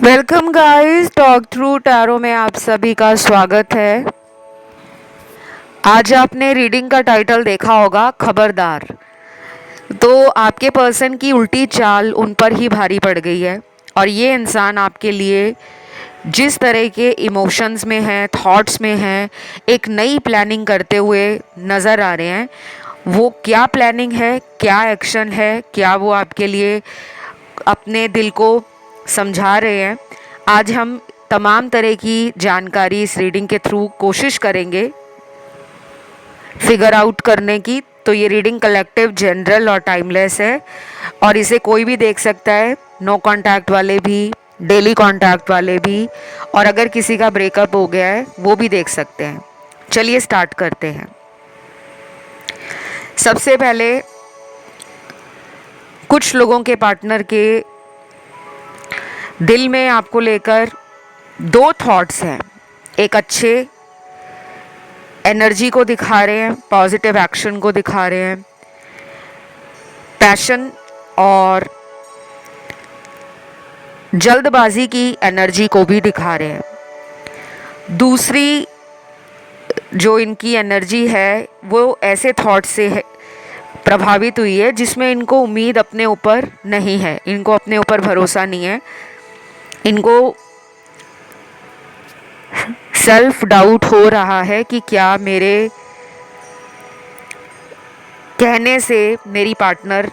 Welcome guys, talk through tarot में आप सभी का स्वागत है। आज आपने रीडिंग का टाइटल देखा होगा, खबरदार। तो आपके पर्सन की उल्टी चाल उन पर ही भारी पड़ गई है और ये इंसान आपके लिए जिस तरह के इमोशंस में है, थॉट्स में है, एक नई प्लानिंग करते हुए नज़र आ रहे हैं। वो क्या प्लानिंग है, क्या एक्शन है, क्या वो आपके लिए अपने दिल को समझा रहे हैं, आज हम तमाम तरह की जानकारी इस रीडिंग के थ्रू कोशिश करेंगे फिगर आउट करने की। तो ये रीडिंग कलेक्टिव, जनरल और टाइमलेस है और इसे कोई भी देख सकता है, नो कांटेक्ट वाले भी, डेली कांटेक्ट वाले भी, और अगर किसी का ब्रेकअप हो गया है वो भी देख सकते हैं। चलिए स्टार्ट करते हैं। सबसे पहले कुछ लोगों के पार्टनर के दिल में आपको लेकर दो थॉट्स हैं। एक अच्छे एनर्जी को दिखा रहे हैं, पॉजिटिव एक्शन को दिखा रहे हैं, पैशन और जल्दबाजी की एनर्जी को भी दिखा रहे हैं। दूसरी जो इनकी एनर्जी है वो ऐसे थॉट से है प्रभावित हुई है जिसमें इनको उम्मीद अपने ऊपर नहीं है, इनको अपने ऊपर भरोसा नहीं है, इनको सेल्फ डाउट हो रहा है कि क्या मेरे कहने से मेरी पार्टनर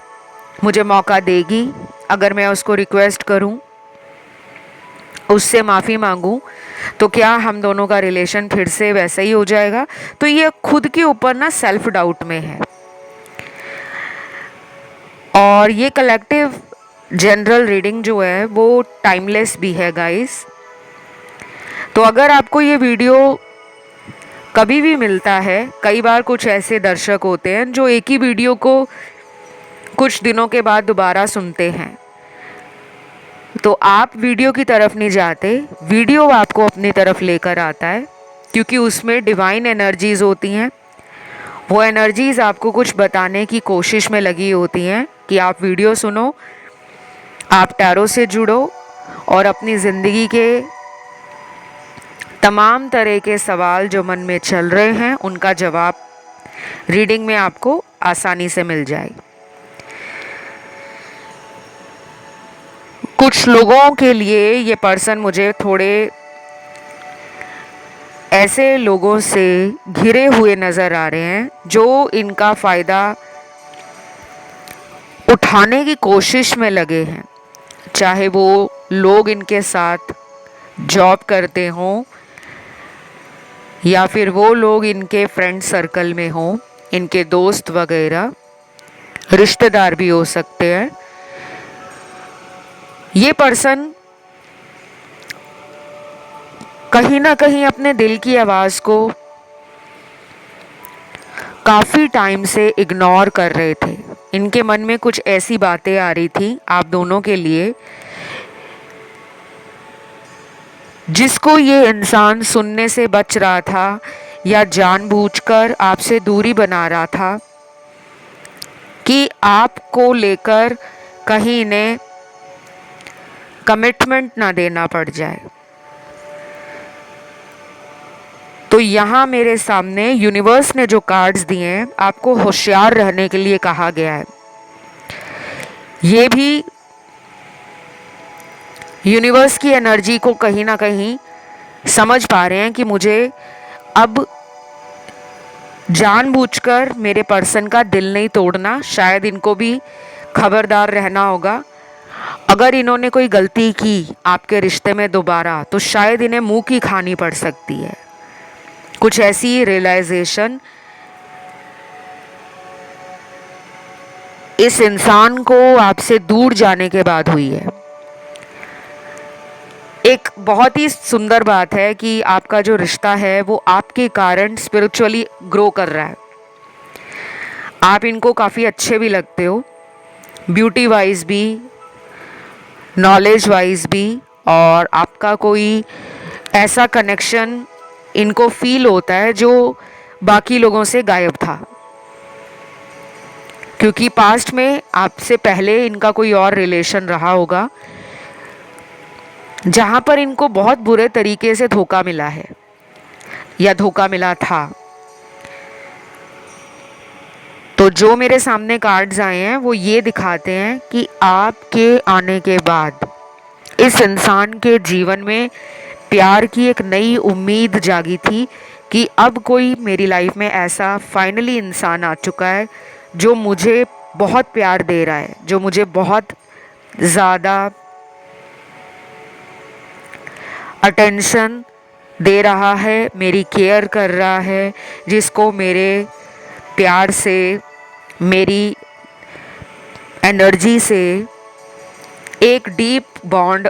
मुझे मौका देगी, अगर मैं उसको रिक्वेस्ट करूं, उससे माफ़ी मांगूं, तो क्या हम दोनों का रिलेशन फिर से वैसा ही हो जाएगा। तो ये खुद के ऊपर ना सेल्फ डाउट में है। और ये कलेक्टिव जनरल रीडिंग जो है वो टाइमलेस भी है गाइस। तो अगर आपको ये वीडियो कभी भी मिलता है, कई बार कुछ ऐसे दर्शक होते हैं जो एक ही वीडियो को कुछ दिनों के बाद दोबारा सुनते हैं, तो आप वीडियो की तरफ नहीं जाते, वीडियो आपको अपनी तरफ लेकर आता है, क्योंकि उसमें डिवाइन एनर्जीज होती हैं। वो एनर्जीज आपको कुछ बताने की कोशिश में लगी होती हैं कि आप वीडियो सुनो, आप टैरो से जुड़ो और अपनी ज़िंदगी के तमाम तरह के सवाल जो मन में चल रहे हैं उनका जवाब रीडिंग में आपको आसानी से मिल जाए। कुछ लोगों के लिए ये पर्सन मुझे थोड़े ऐसे लोगों से घिरे हुए नज़र आ रहे हैं जो इनका फ़ायदा उठाने की कोशिश में लगे हैं, चाहे वो लोग इनके साथ जॉब करते हों या फिर वो लोग इनके फ्रेंड सर्कल में हों, इनके दोस्त वगैरह, रिश्तेदार भी हो सकते हैं। ये पर्सन कहीं ना कहीं अपने दिल की आवाज़ को काफ़ी टाइम से इग्नोर कर रहे थे। इनके मन में कुछ ऐसी बातें आ रही थी आप दोनों के लिए जिसको ये इंसान सुनने से बच रहा था या जानबूझकर आपसे दूरी बना रहा था कि आपको लेकर कहीं इन्हें कमिटमेंट ना देना पड़ जाए। तो यहाँ मेरे सामने यूनिवर्स ने जो कार्ड्स दिए हैं, आपको होशियार रहने के लिए कहा गया है। ये भी यूनिवर्स की एनर्जी को कहीं ना कहीं समझ पा रहे हैं कि मुझे अब जानबूझकर मेरे पर्सन का दिल नहीं तोड़ना, शायद इनको भी खबरदार रहना होगा। अगर इन्होंने कोई गलती की आपके रिश्ते में दोबारा, तो शायद इन्हें मुंह की खानी पड़ सकती है। कुछ ऐसी रियलाइजेशन इस इंसान को आपसे दूर जाने के बाद हुई है। एक बहुत ही सुंदर बात है कि आपका जो रिश्ता है वो आपके कारण स्पिरिचुअली ग्रो कर रहा है। आप इनको काफ़ी अच्छे भी लगते हो, ब्यूटी वाइज भी, नॉलेज वाइज भी, और आपका कोई ऐसा कनेक्शन इनको फील होता है जो बाकी लोगों से गायब था, क्योंकि पास्ट में आपसे पहले इनका कोई और रिलेशन रहा होगा जहाँ पर इनको बहुत बुरे तरीके से धोखा मिला है या धोखा मिला था। तो जो मेरे सामने कार्ड्स आए हैं वो ये दिखाते हैं कि आपके आने के बाद इस इंसान के जीवन में प्यार की एक नई उम्मीद जागी थी कि अब कोई मेरी लाइफ में ऐसा फाइनली इंसान आ चुका है जो मुझे बहुत प्यार दे रहा है, जो मुझे बहुत ज़्यादा अटेंशन दे रहा है, मेरी केयर कर रहा है, जिसको मेरे प्यार से, मेरी एनर्जी से एक डीप बॉन्ड,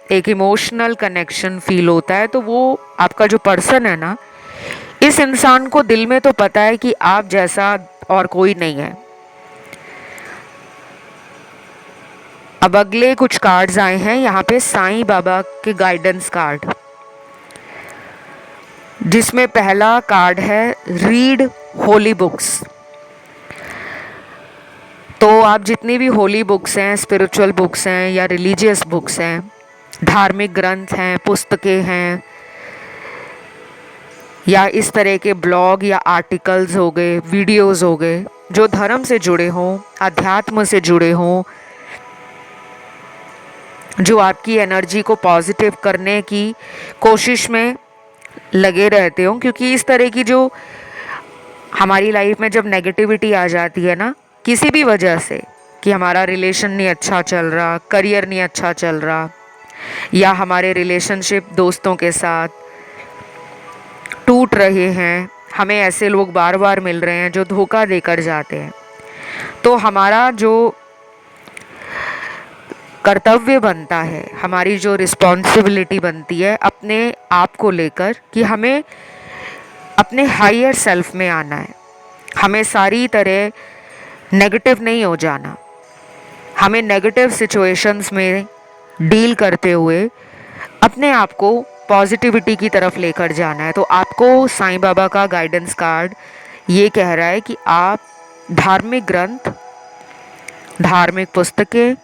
एक इमोशनल कनेक्शन फील होता है। तो वो आपका जो पर्सन है ना, इस इंसान को दिल में तो पता है कि आप जैसा और कोई नहीं है। अब अगले कुछ कार्ड्स आए हैं यहाँ पे साईं बाबा के गाइडेंस कार्ड, जिसमें पहला कार्ड है रीड होली बुक्स। तो आप जितनी भी होली बुक्स हैं, स्पिरिचुअल बुक्स हैं या रिलीजियस बुक्स हैं, धार्मिक ग्रंथ हैं, पुस्तकें हैं, या इस तरह के ब्लॉग या आर्टिकल्स हो गए, वीडियोस हो गए, जो धर्म से जुड़े हों, अध्यात्म से जुड़े हों, जो आपकी एनर्जी को पॉजिटिव करने की कोशिश में लगे रहते हो। क्योंकि इस तरह की जो हमारी लाइफ में जब नेगेटिविटी आ जाती है ना, किसी भी वजह से, कि हमारा रिलेशन नहीं अच्छा चल रहा, करियर नहीं अच्छा चल रहा, या हमारे रिलेशनशिप दोस्तों के साथ टूट रहे हैं, हमें ऐसे लोग बार बार मिल रहे हैं जो धोखा देकर जाते हैं, तो हमारा जो कर्तव्य बनता है, हमारी जो रिस्पॉन्सिबिलिटी बनती है अपने आप को लेकर, कि हमें अपने हायर सेल्फ में आना है, हमें सारी तरह नेगेटिव नहीं हो जाना, हमें नेगेटिव सिचुएशंस में डील करते हुए अपने आप को पॉजिटिविटी की तरफ लेकर जाना है। तो आपको साईं बाबा का गाइडेंस कार्ड ये कह रहा है कि आप धार्मिक ग्रंथ, धार्मिक पुस्तकें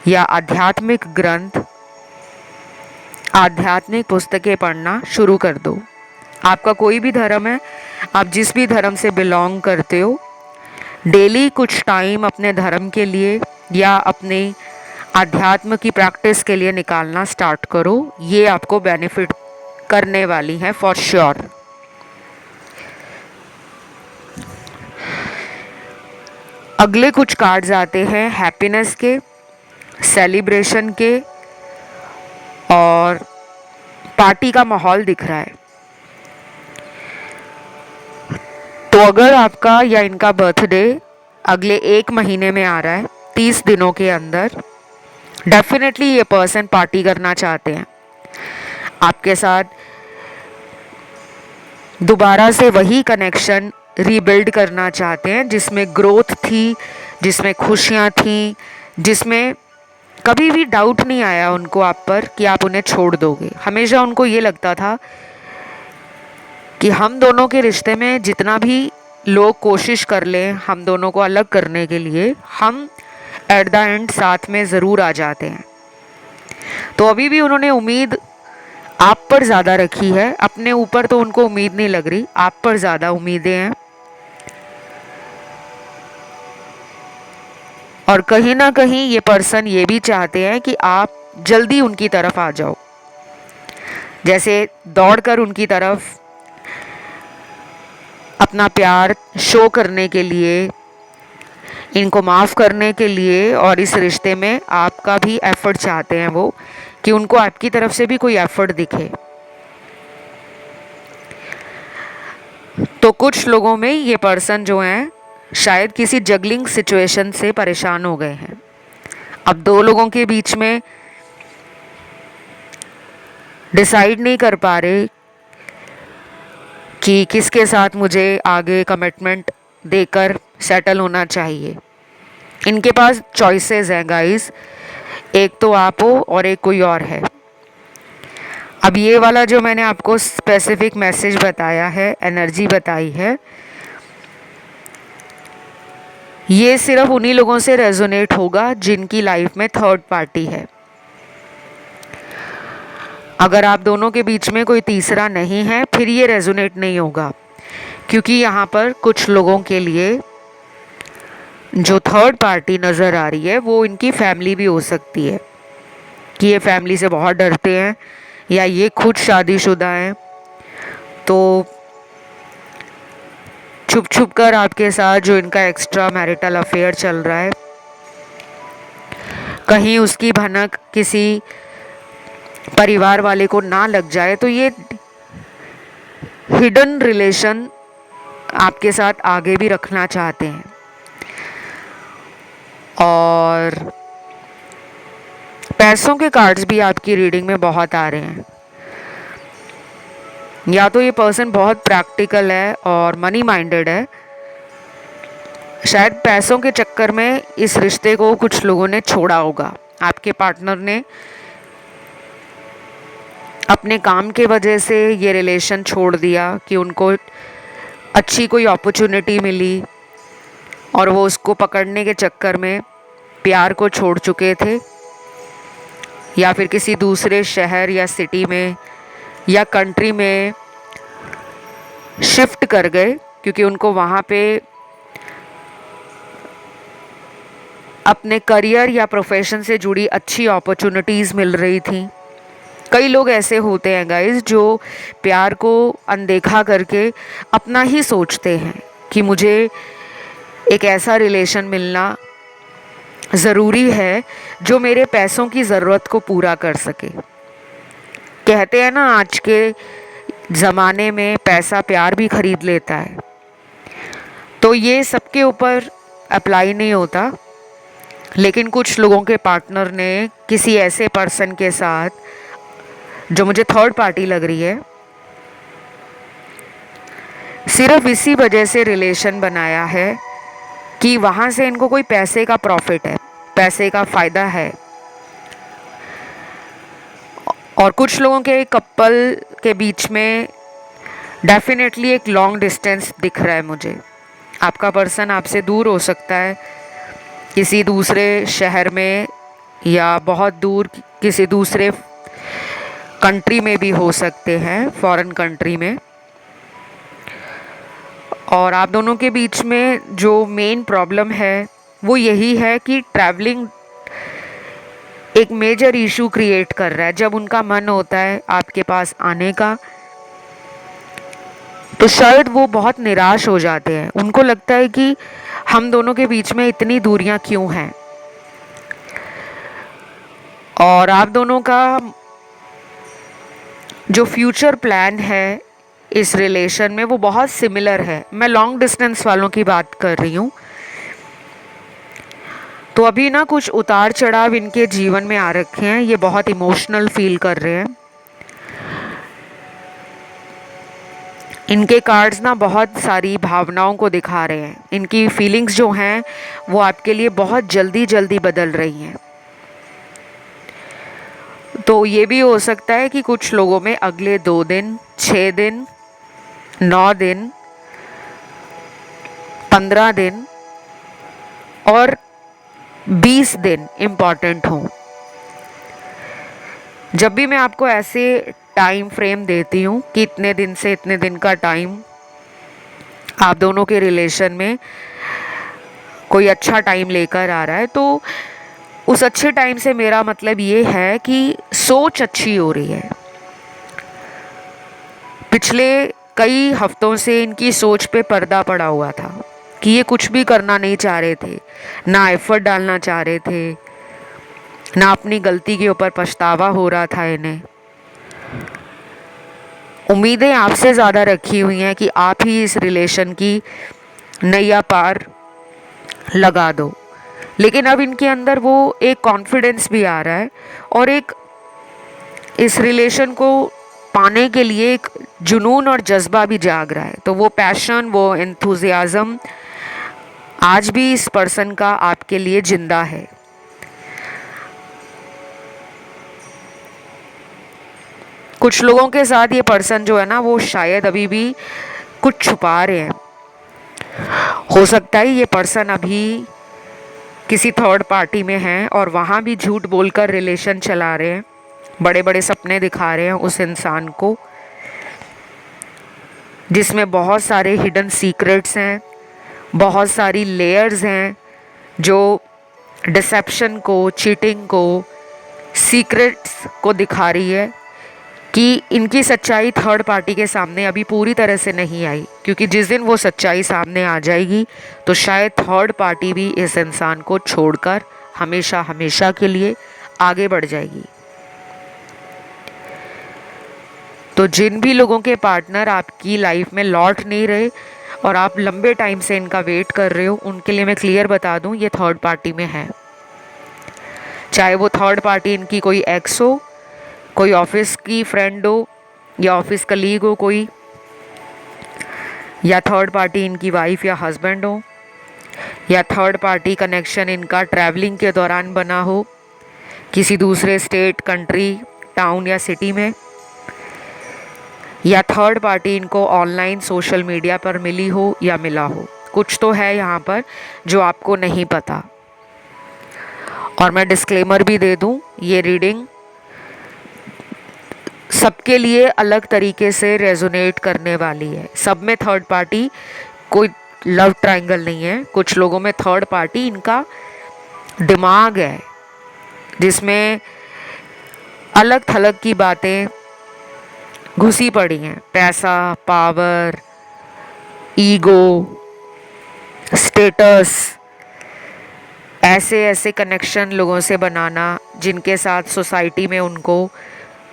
या आध्यात्मिक ग्रंथ, आध्यात्मिक पुस्तकें पढ़ना शुरू कर दो। आपका कोई भी धर्म है, आप जिस भी धर्म से बिलोंग करते हो, डेली कुछ टाइम अपने धर्म के लिए या अपने आध्यात्म की प्रैक्टिस के लिए निकालना स्टार्ट करो। ये आपको बेनिफिट करने वाली है फॉर श्योर। अगले कुछ कार्ड्स आते हैं हैप्पीनेस के, सेलिब्रेशन के, और पार्टी का माहौल दिख रहा है। तो अगर आपका या इनका बर्थडे अगले 1 महीने में आ रहा है, 30 दिनों के अंदर, डेफिनेटली ये पर्सन पार्टी करना चाहते हैं आपके साथ, दोबारा से वही कनेक्शन रीबिल्ड करना चाहते हैं जिसमें ग्रोथ थी, जिसमें खुशियाँ थी, जिसमें कभी भी डाउट नहीं आया उनको आप पर कि आप उन्हें छोड़ दोगे। हमेशा उनको ये लगता था कि हम दोनों के रिश्ते में जितना भी लोग कोशिश कर लें हम दोनों को अलग करने के लिए, हम एट द एंड साथ में ज़रूर आ जाते हैं। तो अभी भी उन्होंने उम्मीद आप पर ज़्यादा रखी है, अपने ऊपर तो उनको उम्मीद नहीं लग रही, आप पर ज़्यादा उम्मीदें हैं। और कहीं ना कहीं ये पर्सन ये भी चाहते हैं कि आप जल्दी उनकी तरफ आ जाओ, जैसे दौड़कर उनकी तरफ अपना प्यार शो करने के लिए, इनको माफ़ करने के लिए, और इस रिश्ते में आपका भी एफर्ट चाहते हैं वो, कि उनको आपकी तरफ से भी कोई एफर्ट दिखे। तो कुछ लोगों में ये पर्सन जो हैं शायद किसी जगलिंग सिचुएशन से परेशान हो गए हैं। अब 2 लोगों के बीच में डिसाइड नहीं कर पा रहे कि किसके साथ मुझे आगे कमिटमेंट देकर सेटल होना चाहिए। इनके पास चॉइसेस हैं गाइस, एक तो आप हो और एक कोई और है। अब ये वाला जो मैंने आपको स्पेसिफिक मैसेज बताया है, एनर्जी बताई है, ये सिर्फ उन्हीं लोगों से रेजोनेट होगा जिनकी लाइफ में थर्ड पार्टी है। अगर आप दोनों के बीच में कोई तीसरा नहीं है फिर ये रेजोनेट नहीं होगा, क्योंकि यहाँ पर कुछ लोगों के लिए जो थर्ड पार्टी नज़र आ रही है वो इनकी फैमिली भी हो सकती है, कि ये फैमिली से बहुत डरते हैं या ये खुद शादीशुदा हैं, तो छुप छुप कर आपके साथ जो इनका एक्स्ट्रा मैरिटल अफेयर चल रहा है, कहीं उसकी भनक किसी परिवार वाले को ना लग जाए, तो ये हिडन रिलेशन आपके साथ आगे भी रखना चाहते हैं। और पैसों के कार्ड्स भी आपकी रीडिंग में बहुत आ रहे हैं। या तो ये पर्सन बहुत प्रैक्टिकल है और मनी माइंडेड है, शायद पैसों के चक्कर में इस रिश्ते को कुछ लोगों ने छोड़ा होगा। आपके पार्टनर ने अपने काम के वजह से ये रिलेशन छोड़ दिया कि उनको अच्छी कोई अपॉर्चुनिटी मिली और वो उसको पकड़ने के चक्कर में प्यार को छोड़ चुके थे, या फिर किसी दूसरे शहर या सिटी में या कंट्री में शिफ्ट कर गए, क्योंकि उनको वहाँ पे अपने करियर या प्रोफेशन से जुड़ी अच्छी अपॉर्चुनिटीज़ मिल रही थी। कई लोग ऐसे होते हैं गाइस जो प्यार को अनदेखा करके अपना ही सोचते हैं कि मुझे एक ऐसा रिलेशन मिलना ज़रूरी है जो मेरे पैसों की ज़रूरत को पूरा कर सके। कहते हैं ना, आज के ज़माने में पैसा प्यार भी खरीद लेता है, तो ये सबके ऊपर अप्लाई नहीं होता, लेकिन कुछ लोगों के पार्टनर ने किसी ऐसे पर्सन के साथ, जो मुझे थर्ड पार्टी लग रही है, सिर्फ इसी वजह से रिलेशन बनाया है कि वहाँ से इनको कोई पैसे का प्रॉफिट है, पैसे का फ़ायदा है। और कुछ लोगों के कपल के बीच में डेफिनेटली एक लॉन्ग डिस्टेंस दिख रहा है मुझे। आपका पर्सन आपसे दूर हो सकता है, किसी दूसरे शहर में या बहुत दूर किसी दूसरे कंट्री में भी हो सकते हैं, फॉरेन कंट्री में। और आप दोनों के बीच में जो मेन प्रॉब्लम है वो यही है कि ट्रैवलिंग एक मेजर इशू क्रिएट कर रहा है। जब उनका मन होता है आपके पास आने का, तो शायद वो बहुत निराश हो जाते हैं। उनको लगता है कि हम दोनों के बीच में इतनी दूरियां क्यों हैं। और आप दोनों का जो फ्यूचर प्लान है इस रिलेशन में वो बहुत सिमिलर है। मैं लॉन्ग डिस्टेंस वालों की बात कर रही हूँ। तो अभी ना कुछ उतार चढ़ाव इनके जीवन में आ रखे हैं, ये बहुत इमोशनल फील कर रहे हैं। इनके कार्ड्स ना बहुत सारी भावनाओं को दिखा रहे हैं। इनकी फीलिंग्स जो हैं वो आपके लिए बहुत जल्दी जल्दी बदल रही हैं। तो ये भी हो सकता है कि कुछ लोगों में अगले 2 दिन, 6 दिन, 9 दिन, 15 दिन और 20 दिन इम्पॉर्टेंट हों। जब भी मैं आपको ऐसे टाइम फ्रेम देती हूँ कि इतने दिन से इतने दिन का टाइम आप दोनों के रिलेशन में कोई अच्छा टाइम लेकर आ रहा है, तो उस अच्छे टाइम से मेरा मतलब ये है कि सोच अच्छी हो रही है। पिछले कई हफ्तों से इनकी सोच पे पर्दा पड़ा हुआ था कि ये कुछ भी करना नहीं चाह रहे थे, ना एफर्ट डालना चाह रहे थे, ना अपनी गलती के ऊपर पछतावा हो रहा था इन्हें। उम्मीदें आपसे ज़्यादा रखी हुई हैं कि आप ही इस रिलेशन की नैया पार लगा दो। लेकिन अब इनके अंदर वो एक कॉन्फिडेंस भी आ रहा है और एक इस रिलेशन को पाने के लिए एक जुनून और जज्बा भी जाग रहा है। तो वो पैशन, वो एंथुजियाज्म आज भी इस पर्सन का आपके लिए जिंदा है। कुछ लोगों के साथ ये पर्सन जो है ना वो शायद अभी भी कुछ छुपा रहे हैं। हो सकता है ये पर्सन अभी किसी थर्ड पार्टी में है और वहाँ भी झूठ बोलकर रिलेशन चला रहे हैं, बड़े बड़े सपने दिखा रहे हैं उस इंसान को, जिसमें बहुत सारे हिडन सीक्रेट्स हैं, बहुत सारी लेयर्स हैं जो डिसेप्शन को, चीटिंग को, सीक्रेट्स को दिखा रही है कि इनकी सच्चाई थर्ड पार्टी के सामने अभी पूरी तरह से नहीं आई, क्योंकि जिस दिन वो सच्चाई सामने आ जाएगी तो शायद थर्ड पार्टी भी इस इंसान को छोड़कर हमेशा हमेशा के लिए आगे बढ़ जाएगी। तो जिन भी लोगों के पार्टनर आपकी लाइफ में लौट नहीं रहे और आप लंबे टाइम से इनका वेट कर रहे हो, उनके लिए मैं क्लियर बता दूं, ये थर्ड पार्टी में है। चाहे वो थर्ड पार्टी इनकी कोई एक्स हो, कोई ऑफिस की फ्रेंड हो या ऑफिस कलीग हो कोई, या थर्ड पार्टी इनकी वाइफ या हस्बैंड हो, या थर्ड पार्टी कनेक्शन इनका ट्रैवलिंग के दौरान बना हो किसी दूसरे स्टेट, कंट्री, टाउन या सिटी में, या थर्ड पार्टी इनको ऑनलाइन सोशल मीडिया पर मिली हो या मिला हो। कुछ तो है यहाँ पर जो आपको नहीं पता। और मैं डिस्क्लेमर भी दे दूँ, ये रीडिंग सबके लिए अलग तरीके से रेजोनेट करने वाली है। सब में थर्ड पार्टी कोई लव ट्रायंगल नहीं है। कुछ लोगों में थर्ड पार्टी इनका दिमाग है, जिसमें अलग थलग की बातें घुसी पड़ी हैं। पैसा, पावर, ईगो, स्टेटस, ऐसे ऐसे कनेक्शन लोगों से बनाना जिनके साथ सोसाइटी में उनको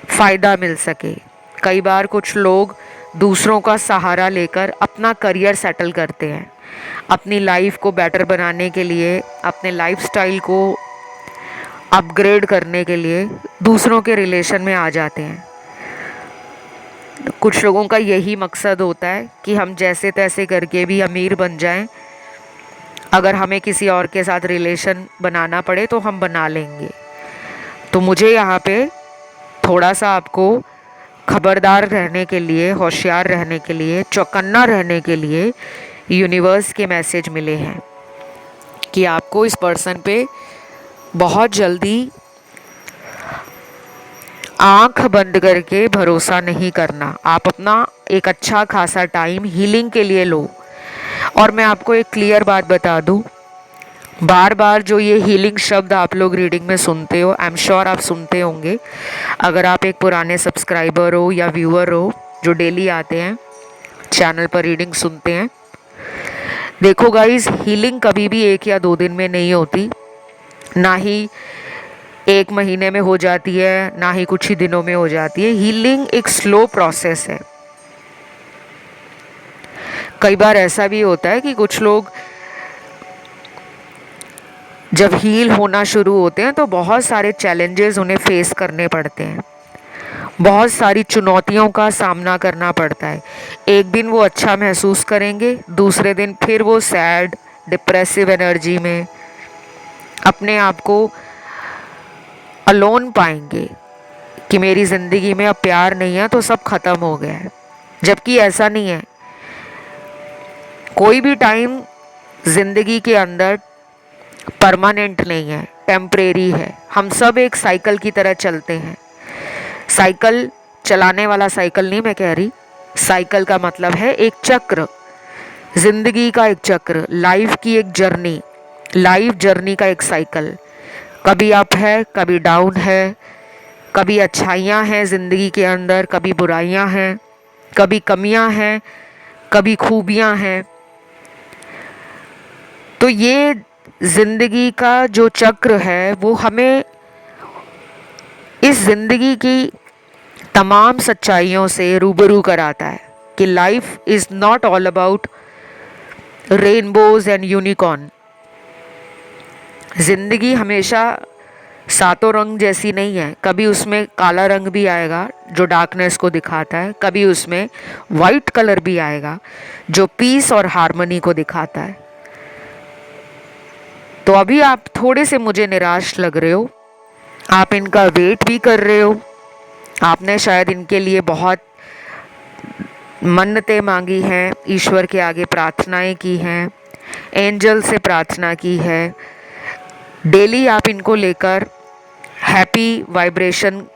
फ़ायदा मिल सके। कई बार कुछ लोग दूसरों का सहारा लेकर अपना करियर सेटल करते हैं, अपनी लाइफ को बेटर बनाने के लिए, अपने लाइफस्टाइल को अपग्रेड करने के लिए दूसरों के रिलेशन में आ जाते हैं। कुछ लोगों का यही मकसद होता है कि हम जैसे तैसे करके भी अमीर बन जाएं, अगर हमें किसी और के साथ रिलेशन बनाना पड़े तो हम बना लेंगे। तो मुझे यहाँ पे थोड़ा सा आपको खबरदार रहने के लिए, होशियार रहने के लिए, चौकन्ना रहने के लिए यूनिवर्स के मैसेज मिले हैं कि आपको इस पर्सन पे बहुत जल्दी आंख बंद करके भरोसा नहीं करना। आप अपना एक अच्छा खासा टाइम हीलिंग के लिए लो। और मैं आपको एक क्लियर बात बता दूं, बार बार जो ये हीलिंग शब्द आप लोग रीडिंग में सुनते हो, आई एम श्योर आप सुनते होंगे अगर आप एक पुराने सब्सक्राइबर हो या व्यूअर हो जो डेली आते हैं चैनल पर रीडिंग सुनते हैं। देखो गाइस, हीलिंग कभी भी 1 या 2 दिन में नहीं होती, ना ही 1 महीने में हो जाती है, ना ही कुछ ही दिनों में हो जाती है। हीलिंग एक स्लो प्रोसेस है। कई बार ऐसा भी होता है कि कुछ लोग जब हील होना शुरू होते हैं तो बहुत सारे चैलेंजेस उन्हें फेस करने पड़ते हैं, बहुत सारी चुनौतियों का सामना करना पड़ता है। एक दिन वो अच्छा महसूस करेंगे, दूसरे दिन फिर वो सैड, डिप्रेसिव एनर्जी में अपने आप को अलोन पाएंगे कि मेरी ज़िंदगी में अब प्यार नहीं है तो सब ख़त्म हो गया है। जबकि ऐसा नहीं है। कोई भी टाइम ज़िंदगी के अंदर परमानेंट नहीं है, टेम्परेरी है। हम सब एक साइकिल की तरह चलते हैं। साइकिल चलाने वाला साइकिल नहीं मैं कह रही, साइकिल का मतलब है एक चक्र, ज़िंदगी का एक चक्र, लाइफ की एक जर्नी, लाइफ जर्नी का एक साइकिल। कभी अप है, कभी डाउन है, कभी अच्छाइयाँ हैं ज़िंदगी के अंदर, कभी बुराइयाँ हैं, कभी कमियाँ हैं, कभी खूबियाँ हैं। तो ये ज़िंदगी का जो चक्र है वो हमें इस ज़िंदगी की तमाम सच्चाइयों से रूबरू कराता है कि life is not all about rainbows and unicorn. ज़िंदगी हमेशा सातों रंग जैसी नहीं है। कभी उसमें काला रंग भी आएगा जो डार्कनेस को दिखाता है, कभी उसमें वाइट कलर भी आएगा जो पीस और हार्मनी को दिखाता है। तो अभी आप थोड़े से मुझे निराश लग रहे हो, आप इनका वेट भी कर रहे हो, आपने शायद इनके लिए बहुत मन्नतें मांगी हैं, ईश्वर के आगे प्रार्थनाएं की हैं, एंजल से प्रार्थना की है। डेली आप इनको लेकर हैप्पी वाइब्रेशन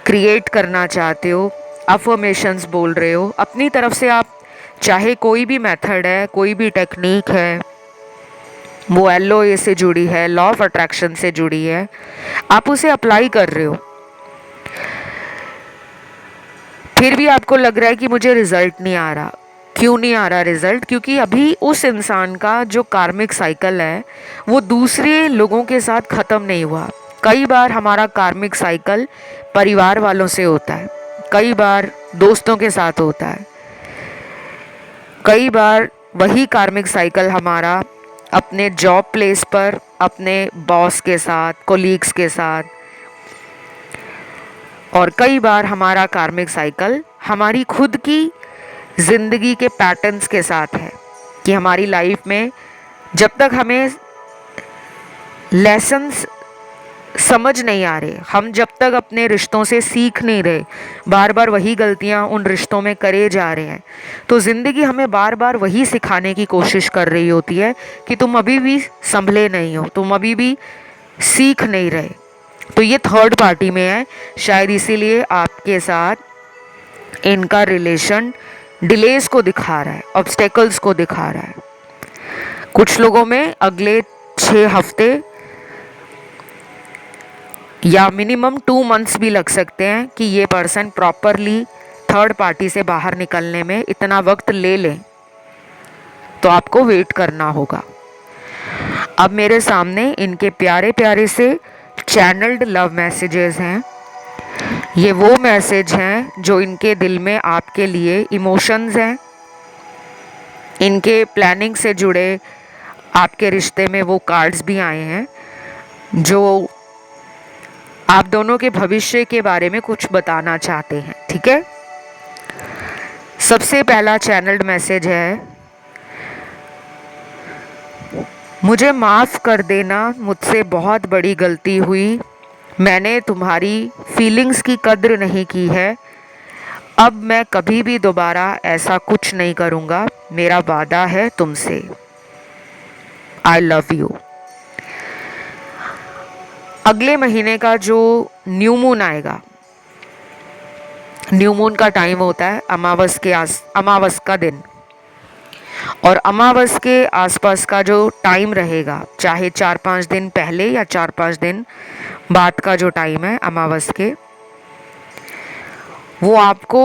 क्रिएट करना चाहते हो, अफर्मेशंस बोल रहे हो अपनी तरफ से। आप चाहे कोई भी मेथड है, कोई भी टेक्निक है, वो LOA से जुड़ी है, लॉ ऑफ अट्रैक्शन से जुड़ी है, आप उसे अप्लाई कर रहे हो, फिर भी आपको लग रहा है कि मुझे रिजल्ट नहीं आ रहा। क्यों नहीं आ रहा रिजल्ट? क्योंकि अभी उस इंसान का जो कार्मिक साइकिल है वो दूसरे लोगों के साथ ख़त्म नहीं हुआ। कई बार हमारा कार्मिक साइकिल परिवार वालों से होता है, कई बार दोस्तों के साथ होता है, कई बार वही कार्मिक साइकिल हमारा अपने जॉब प्लेस पर अपने बॉस के साथ, कोलीग्स के साथ, और कई बार हमारा कार्मिक साइकिल हमारी खुद की ज़िंदगी के पैटर्न्स के साथ है कि हमारी लाइफ में जब तक हमें लेसन्स समझ नहीं आ रहे, हम जब तक अपने रिश्तों से सीख नहीं रहे, बार बार वही गलतियां उन रिश्तों में करे जा रहे हैं, तो ज़िंदगी हमें बार बार वही सिखाने की कोशिश कर रही होती है कि तुम अभी भी संभले नहीं हो, तुम अभी भी सीख नहीं रहे। तो ये थर्ड पार्टी में है, शायद इसीलिए आपके साथ इनका रिलेशन डिलेस को दिखा रहा है, ऑब्स्टेकल्स को दिखा रहा है। कुछ लोगों में अगले 6 हफ्ते या मिनिमम 2 मंथ्स भी लग सकते हैं कि ये पर्सन प्रॉपरली थर्ड पार्टी से बाहर निकलने में इतना वक्त ले लें, तो आपको वेट करना होगा। अब मेरे सामने इनके प्यारे प्यारे से चैनल्ड लव मैसेजेस हैं। ये वो मैसेज हैं जो इनके दिल में आपके लिए इमोशंस हैं, इनके प्लानिंग से जुड़े आपके रिश्ते में वो कार्ड्स भी आए हैं जो आप दोनों के भविष्य के बारे में कुछ बताना चाहते हैं। ठीक है, सबसे पहला चैनल्ड मैसेज है, मुझे माफ़ कर देना, मुझसे बहुत बड़ी गलती हुई, मैंने तुम्हारी फीलिंग्स की कद्र नहीं की है, अब मैं कभी भी दोबारा ऐसा कुछ नहीं करूँगा, मेरा वादा है तुमसे, आई लव यू। अगले महीने का जो न्यू मून आएगा, न्यू मून का टाइम होता है अमावस का दिन, और अमावस के आसपास का जो टाइम रहेगा, चाहे 4-5 दिन पहले या 4-5 दिन बाद का जो टाइम है अमावस के, वो आपको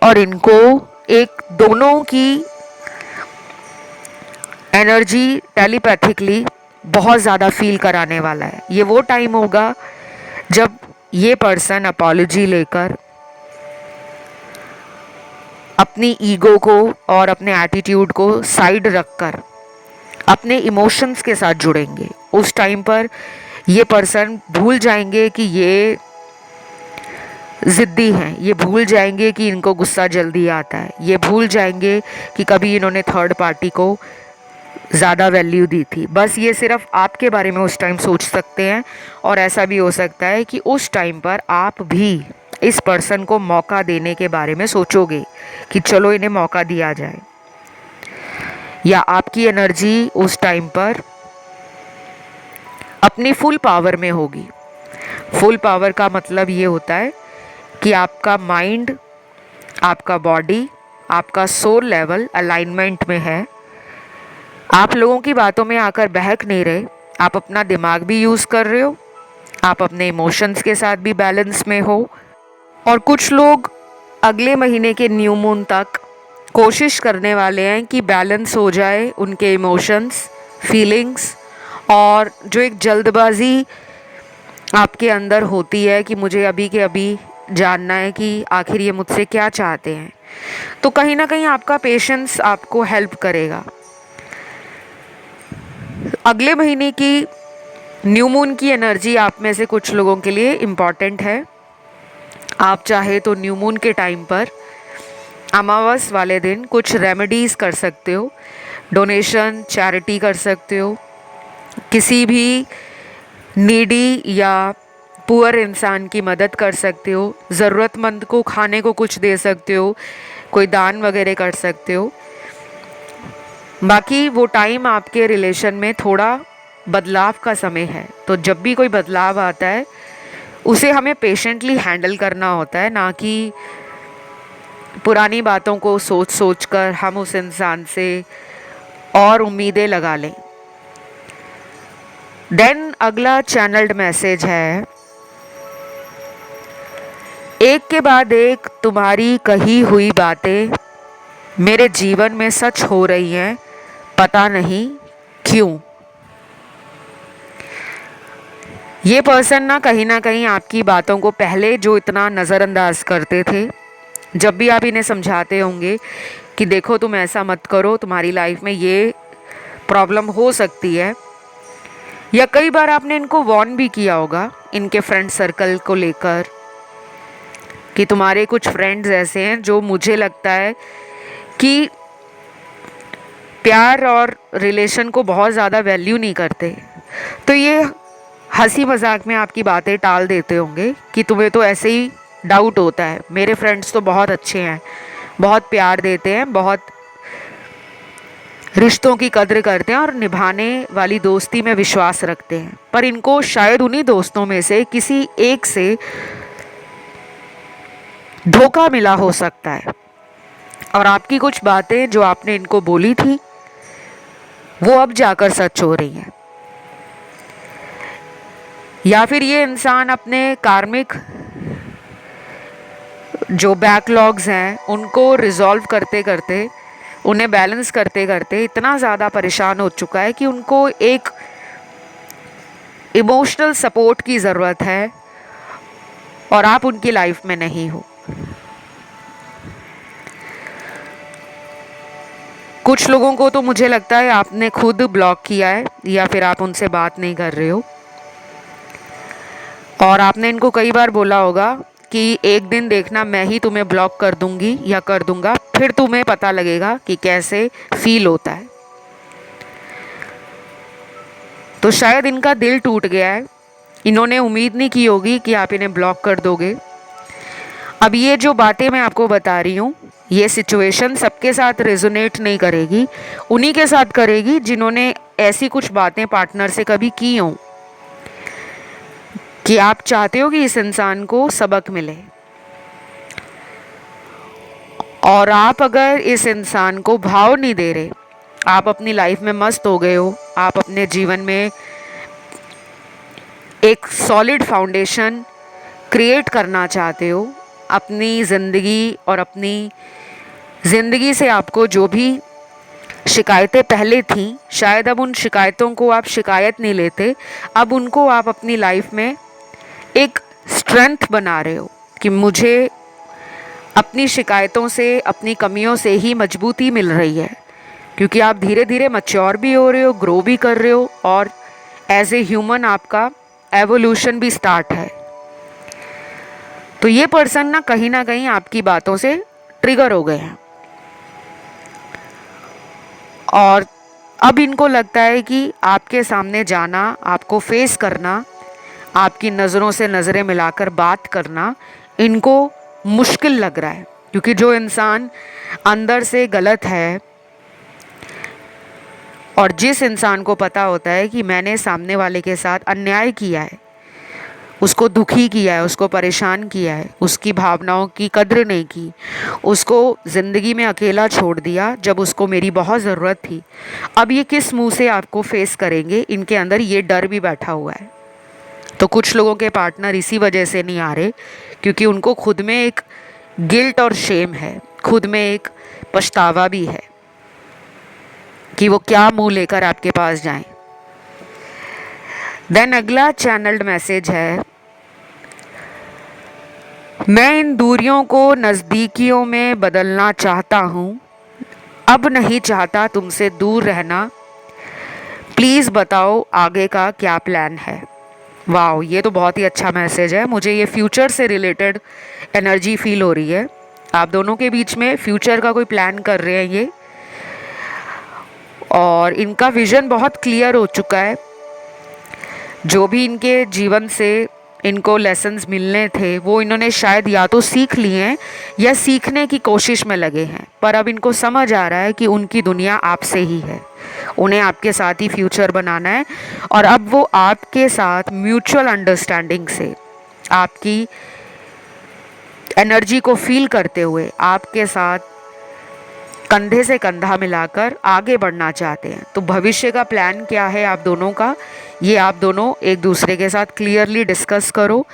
और इनको एक दोनों की एनर्जी टेलीपैथिकली बहुत ज़्यादा फील कराने वाला है। ये वो टाइम होगा जब ये पर्सन अपॉलॉजी लेकर अपनी ईगो को और अपने एटीट्यूड को साइड रखकर अपने इमोशंस के साथ जुड़ेंगे। उस टाइम पर ये पर्सन भूल जाएंगे कि ये ज़िद्दी हैं, ये भूल जाएंगे कि इनको गुस्सा जल्दी आता है, ये भूल जाएंगे कि कभी इन्होंने थर्ड पार्टी को ज़्यादा वैल्यू दी थी। बस ये सिर्फ आपके बारे में उस टाइम सोच सकते हैं, और ऐसा भी हो सकता है कि उस टाइम पर आप भी इस पर्सन को मौका देने के बारे में सोचोगे कि चलो इन्हें मौका दिया जाए, या आपकी एनर्जी उस टाइम पर अपनी फुल पावर में होगी। फुल पावर का मतलब ये होता है कि आपका माइंड, आपका बॉडी, आपका सोल लेवल अलाइनमेंट में है। आप लोगों की बातों में आकर बहक नहीं रहे, आप अपना दिमाग भी यूज़ कर रहे हो, आप अपने इमोशंस के साथ भी बैलेंस में हो। और कुछ लोग अगले महीने के न्यू मून तक कोशिश करने वाले हैं कि बैलेंस हो जाए उनके इमोशंस, फीलिंग्स, और जो एक जल्दबाज़ी आपके अंदर होती है कि मुझे अभी के अभी जानना है कि आखिर ये मुझसे क्या चाहते हैं, तो कहीं ना कहीं आपका पेशेंस आपको हेल्प करेगा। अगले महीने की न्यू मून की एनर्जी आप में से कुछ लोगों के लिए इम्पॉर्टेंट है। आप चाहे तो न्यू मून के टाइम पर अमावस वाले दिन कुछ रेमेडीज़ कर सकते हो, डोनेशन, चैरिटी कर सकते हो, किसी भी नीडी या पुअर इंसान की मदद कर सकते हो, ज़रूरतमंद को खाने को कुछ दे सकते हो, कोई दान वगैरह कर सकते हो। बाकी वो टाइम आपके रिलेशन में थोड़ा बदलाव का समय है, तो जब भी कोई बदलाव आता है उसे हमें पेशेंटली हैंडल करना होता है, ना कि पुरानी बातों को सोच सोच कर हम उस इंसान से और उम्मीदें लगा लें। देन अगला चैनल्ड मैसेज है, एक के बाद एक तुम्हारी कही हुई बातें मेरे जीवन में सच हो रही हैं, पता नहीं क्यों। ये पर्सन ना कहीं आपकी बातों को पहले जो इतना नज़रअंदाज करते थे, जब भी आप इन्हें समझाते होंगे कि देखो तुम ऐसा मत करो, तुम्हारी लाइफ में ये प्रॉब्लम हो सकती है, या कई बार आपने इनको वार्न भी किया होगा इनके फ्रेंड सर्कल को लेकर कि तुम्हारे कुछ फ्रेंड्स ऐसे हैं जो मुझे लगता है कि प्यार और रिलेशन को बहुत ज़्यादा वैल्यू नहीं करते। तो ये हंसी मजाक में आपकी बातें टाल देते होंगे कि तुम्हें तो ऐसे ही डाउट होता है, मेरे फ्रेंड्स तो बहुत अच्छे हैं, बहुत प्यार देते हैं, बहुत रिश्तों की कद्र करते हैं और निभाने वाली दोस्ती में विश्वास रखते हैं। पर इनको शायद उन्हीं दोस्तों में से किसी एक से धोखा मिला हो सकता है, और आपकी कुछ बातें जो आपने इनको बोली थी वो अब जाकर सच हो रही हैं। या फिर ये इंसान अपने कार्मिक जो बैकलॉग्स हैं उनको रिजॉल्व करते करते, उन्हें बैलेंस करते करते इतना ज़्यादा परेशान हो चुका है कि उनको एक इमोशनल सपोर्ट की ज़रूरत है, और आप उनकी लाइफ में नहीं हो। कुछ लोगों को तो मुझे लगता है आपने खुद ब्लॉक किया है, या फिर आप उनसे बात नहीं कर रहे हो, और आपने इनको कई बार बोला होगा कि एक दिन देखना मैं ही तुम्हें ब्लॉक कर दूंगी या कर दूंगा, फिर तुम्हें पता लगेगा कि कैसे फील होता है। तो शायद इनका दिल टूट गया है, इन्होंने उम्मीद नहीं की होगी कि आप इन्हें ब्लॉक कर दोगे। अब ये जो बातें मैं आपको बता रही हूँ, ये सिचुएशन सबके साथ रेजोनेट नहीं करेगी, उन्हीं के साथ करेगी जिन्होंने ऐसी कुछ बातें पार्टनर से कभी की हों कि आप चाहते हो कि इस इंसान को सबक मिले, और आप अगर इस इंसान को भाव नहीं दे रहे, आप अपनी लाइफ में मस्त हो गए हो, आप अपने जीवन में एक सॉलिड फाउंडेशन क्रिएट करना चाहते हो, अपनी ज़िंदगी और अपनी ज़िंदगी से आपको जो भी शिकायतें पहले थीं, शायद अब उन शिकायतों को आप शिकायत नहीं लेते, अब उनको आप अपनी लाइफ में एक स्ट्रेंथ बना रहे हो कि मुझे अपनी शिकायतों से, अपनी कमियों से ही मजबूती मिल रही है, क्योंकि आप धीरे धीरे मैच्योर भी हो रहे हो, ग्रो भी कर रहे हो, और एज ए ह्यूमन आपका एवोल्यूशन भी स्टार्ट है। तो ये पर्सन ना कहीं आपकी बातों से ट्रिगर हो गए हैं, और अब इनको लगता है कि आपके सामने जाना, आपको फेस करना, आपकी नज़रों से नज़रें मिलाकर बात करना इनको मुश्किल लग रहा है, क्योंकि जो इंसान अंदर से गलत है और जिस इंसान को पता होता है कि मैंने सामने वाले के साथ अन्याय किया है, उसको दुखी किया है, उसको परेशान किया है, उसकी भावनाओं की कद्र नहीं की, उसको ज़िंदगी में अकेला छोड़ दिया जब उसको मेरी बहुत ज़रूरत थी, अब ये किस मुंह से आपको फेस करेंगे, इनके अंदर ये डर भी बैठा हुआ है। तो कुछ लोगों के पार्टनर इसी वजह से नहीं आ रहे क्योंकि उनको खुद में एक गिल्ट और शेम है, खुद में एक पछतावा भी है कि वो क्या मुंह लेकर आपके पास जाएं। देन अगला चैनल्ड मैसेज है, मैं इन दूरियों को नज़दीकियों में बदलना चाहता हूँ, अब नहीं चाहता तुमसे दूर रहना, प्लीज़ बताओ आगे का क्या प्लान है। वाह, ये तो बहुत ही अच्छा मैसेज है, मुझे ये फ्यूचर से रिलेटेड एनर्जी फील हो रही है। आप दोनों के बीच में फ्यूचर का कोई प्लान कर रहे हैं ये, और इनका विज़न बहुत क्लियर हो चुका है। जो भी इनके जीवन से इनको लेसन्स मिलने थे वो इन्होंने शायद या तो सीख लिए हैं या सीखने की कोशिश में लगे हैं, पर अब इनको समझ आ रहा है कि उनकी दुनिया आपसे ही है, उन्हें आपके साथ ही फ्यूचर बनाना है, और अब वो आपके साथ म्यूचुअल अंडरस्टैंडिंग से आपकी एनर्जी को फील करते हुए आपके साथ कंधे से कंधा मिलाकर आगे बढ़ना चाहते हैं। तो भविष्य का प्लान क्या है आप दोनों का, ये आप दोनों एक दूसरे के साथ क्लियरली डिस्कस करो,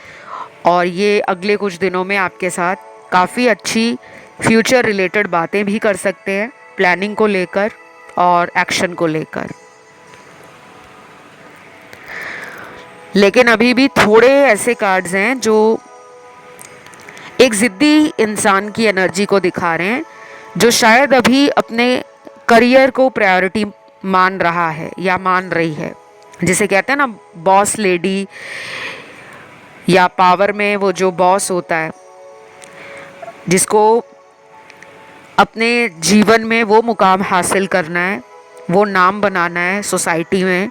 और ये अगले कुछ दिनों में आपके साथ काफ़ी अच्छी फ्यूचर रिलेटेड बातें भी कर सकते हैं, प्लानिंग को लेकर और एक्शन को लेकर। लेकिन अभी भी थोड़े ऐसे कार्ड्स हैं जो एक ज़िद्दी इंसान की एनर्जी को दिखा रहे हैं, जो शायद अभी अपने करियर को प्रायोरिटी मान रहा है या मान रही है। जिसे कहते हैं ना बॉस लेडी, या पावर में वो जो बॉस होता है, जिसको अपने जीवन में वो मुकाम हासिल करना है, वो नाम बनाना है सोसाइटी में,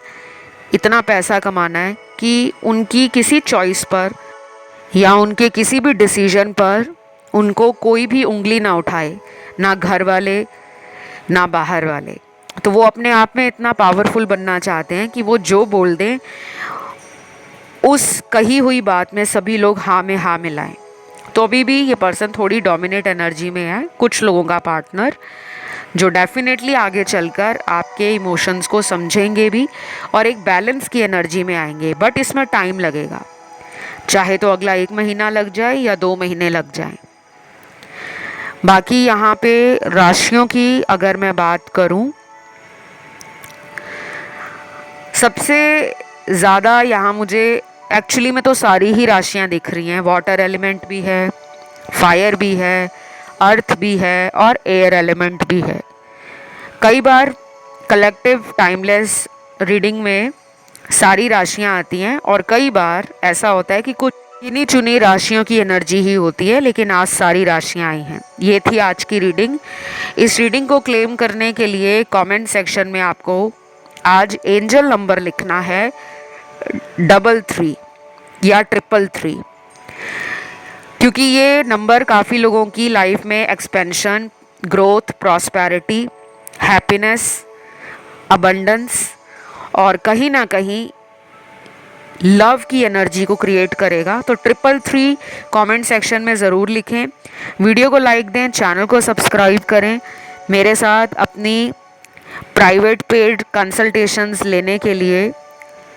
इतना पैसा कमाना है कि उनकी किसी चॉइस पर या उनके किसी भी डिसीजन पर उनको कोई भी उंगली ना उठाए, ना घर वाले ना बाहर वाले। तो वो अपने आप में इतना पावरफुल बनना चाहते हैं कि वो जो बोल दें उस कही हुई बात में सभी लोग हाँ में हाँ मिलाएं। तो अभी भी ये पर्सन थोड़ी डोमिनेट एनर्जी में है, कुछ लोगों का पार्टनर, जो डेफिनेटली आगे चलकर आपके इमोशंस को समझेंगे भी और एक बैलेंस की एनर्जी में आएंगे। बट इसमें टाइम लगेगा, चाहे तो अगला 1 महीना लग जाए या 2 महीने लग जाए। बाकी यहाँ पे राशियों की अगर मैं बात करूँ, सबसे ज़्यादा यहाँ मुझे एक्चुअली में तो सारी ही राशियाँ दिख रही हैं। वाटर एलिमेंट भी है, फायर भी है, अर्थ भी है और एयर एलिमेंट भी है। कई बार कलेक्टिव टाइमलेस रीडिंग में सारी राशियाँ आती हैं और कई बार ऐसा होता है कि कुछ गिनी चुनी राशियों की एनर्जी ही होती है, लेकिन आज सारी राशियाँ आई हैं। ये थी आज की रीडिंग। इस रीडिंग को क्लेम करने के लिए कमेंट सेक्शन में आपको आज एंजल नंबर लिखना है 33 या 333, क्योंकि ये नंबर काफ़ी लोगों की लाइफ में expansion, growth, prosperity, happiness, abundance और कहीं ना कहीं लव की एनर्जी को क्रिएट करेगा। तो 333 कमेंट सेक्शन में ज़रूर लिखें, वीडियो को लाइक दें, चैनल को सब्सक्राइब करें। मेरे साथ अपनी प्राइवेट पेड कंसल्टेशंस लेने के लिए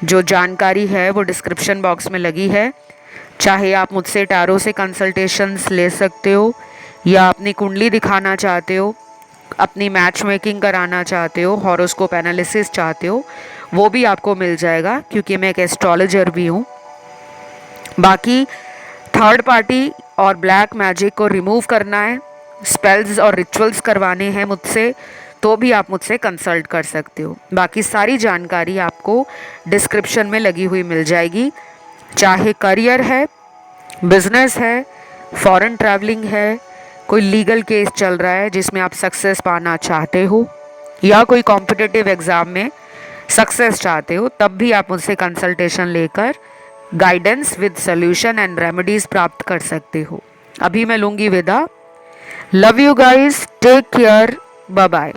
जो जानकारी है वो डिस्क्रिप्शन बॉक्स में लगी है। चाहे आप मुझसे टैरो से कंसल्टेशंस ले सकते हो, या अपनी कुंडली दिखाना चाहते हो, अपनी मैच मेकिंग कराना चाहते हो, हॉरोस्कोप एनालिसिस चाहते हो, वो भी आपको मिल जाएगा, क्योंकि मैं एक एस्ट्रोलॉजर भी हूँ। बाकी थर्ड पार्टी और ब्लैक मैजिक को रिमूव करना है, स्पेल्स और रिचुअल्स करवाने हैं मुझसे, तो भी आप मुझसे कंसल्ट कर सकते हो। बाकी सारी जानकारी आपको डिस्क्रिप्शन में लगी हुई मिल जाएगी। चाहे करियर है, बिजनेस है, फॉरेन ट्रैवलिंग है, कोई लीगल केस चल रहा है जिसमें आप सक्सेस पाना चाहते हो, या कोई कॉम्पिटिटिव एग्ज़ाम में सक्सेस चाहते हो, तब भी आप मुझसे कंसल्टेशन लेकर guidance with solution and remedies प्राप्त कर सकते हो। अभी मैं लूँगी विदा। Love you guys, take care, bye bye.